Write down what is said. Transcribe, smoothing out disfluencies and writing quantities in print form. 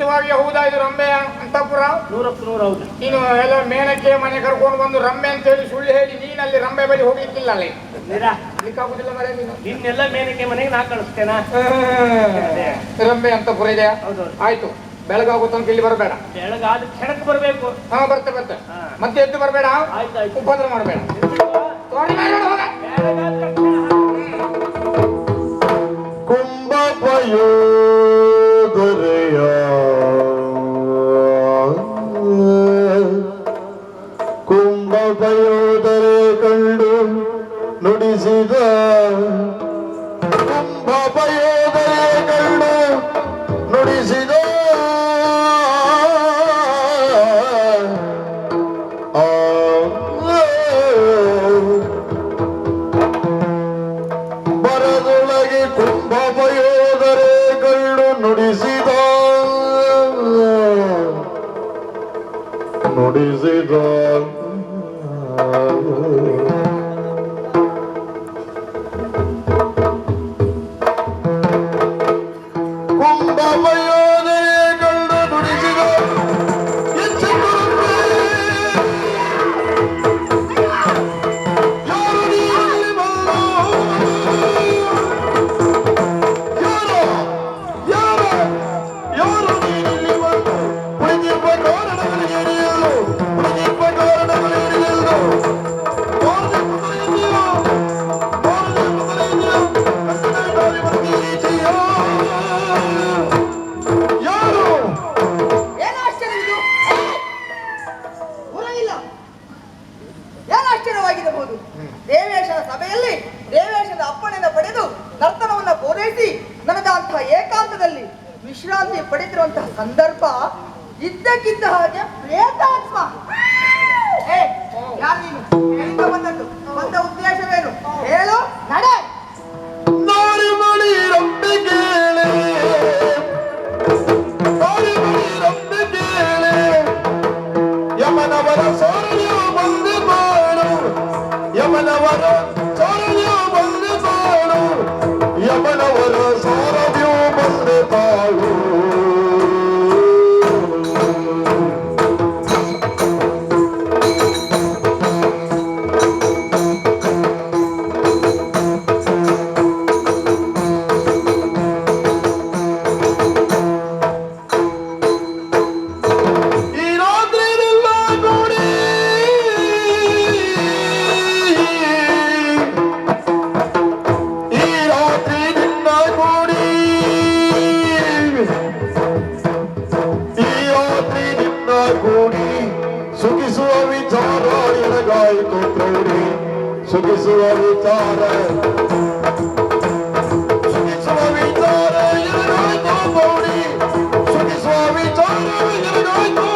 ನಿಜವಾಗಿ ಹೌದಾ ಇದು ರಂಬೆ ಅಂತಪುರ? 100% ಹೌದು. ನೀನು ಎಲ್ಲ ಮೇನಕ್ಕೆ ಮನೆ ಕರ್ಕೊಂಡು ಬಂದು ರಂಬೆ ಅಂತ ಹೇಳಿ ಸುಳ್ಳು ಹೇಳಿ ನೀನಲ್ಲಿ ರಂಬೆ ಬಳಿ ಹೋಗ್ಲಿಕ್ಕಿಲ್ಲ ಅಲ್ಲಿ ಆಗುದಿಲ್ಲ ಮರೆ ನೀನು. ನಿನ್ನೆಲ್ಲ ಮೇನಕ್ಕೆ ಮನೆಗೆ ನಾ ಕಳಿಸ್ತೇನಾ? ರಂಬೆ ಅಂತಪುರ ಇದೆಯಾ? ಆಯ್ತು, ಬೆಳಗಾಗೋ ತನಕ ಇಲ್ಲಿ ಬರಬೇಡ. ಬೆಳಗಾದ ಕ್ಷಣಕ್ಕೆ ಬರಬೇಕು. ಹಾ ಬರ್ತೆ ಮತ್ತೆ ಎದ್ದು ಬರಬೇಡ, ಉಪದ್ರ ಮಾಡಬೇಡ. ಕುಂಭಪಯೋಧರೆಯ ಕುಂಭಪಯೋಧರೆ ಕಂಡು ನುಡಿಸಿದ ಕುಂಭಪಯೋಧರೆ ಕಂಡು ನುಡಿಸಿದ ಬರದೊಳಗೆ ಕುಂಭಪಯೋಧರೆ ಕಂಡು ನುಡಿಸಿದ ಏನಾಶ್ಚರ್ಯವಾಗಿರಬಹುದು? ದೇವೇಶನ ಸಭೆಯಲ್ಲಿ ದೇವೇಶನ ಅಪ್ಪಣೆಯನ್ನು ಪಡೆದು ನರ್ತನವನ್ನ ಪೂರೈಸಿ ನನಗಂತಹ ಏಕಾಂತದಲ್ಲಿ ವಿಶ್ರಾಂತಿ ಪಡೆದಿರುವಂತಹ ಸಂದರ್ಭ ಇದ್ದಕ್ಕಿದ್ದ ಹಾಗೆ ಪ್ರೇತಾತ್ಮ. ಯಾರು ನೀನು? ಎಲ್ಲಿಂದ ಬಂದದ್ದು? ಬಂದ ಉದ್ದೇಶವೇನು ಹೇಳು, ನಡೆ. ಯಮನವರ ಸೋರಣಿಯು ಬಂದು ಬಾಳು, ಯಮನವರ ಸೋರಣಿಯು ಬಂದು ಬಾಳು, ಯಮನವರ ಸೋರಣಿಯು ಬಂದು ಬಾಳು. ಸುಖಿಸುವ ವಿಚಾರ ಎನಗಾಯಿತು ಪ್ರೌಢಿ, ಸುಖಿಸುವ ವಿಚಾರ ಸುಖಿಸುವ ವಿಚಾರ ಎನಗಾಯಿತು ಪ್ರೌಢಿ, ಸುಖಿಸುವ ವಿಚಾರ ಎನಗಾಯಿತು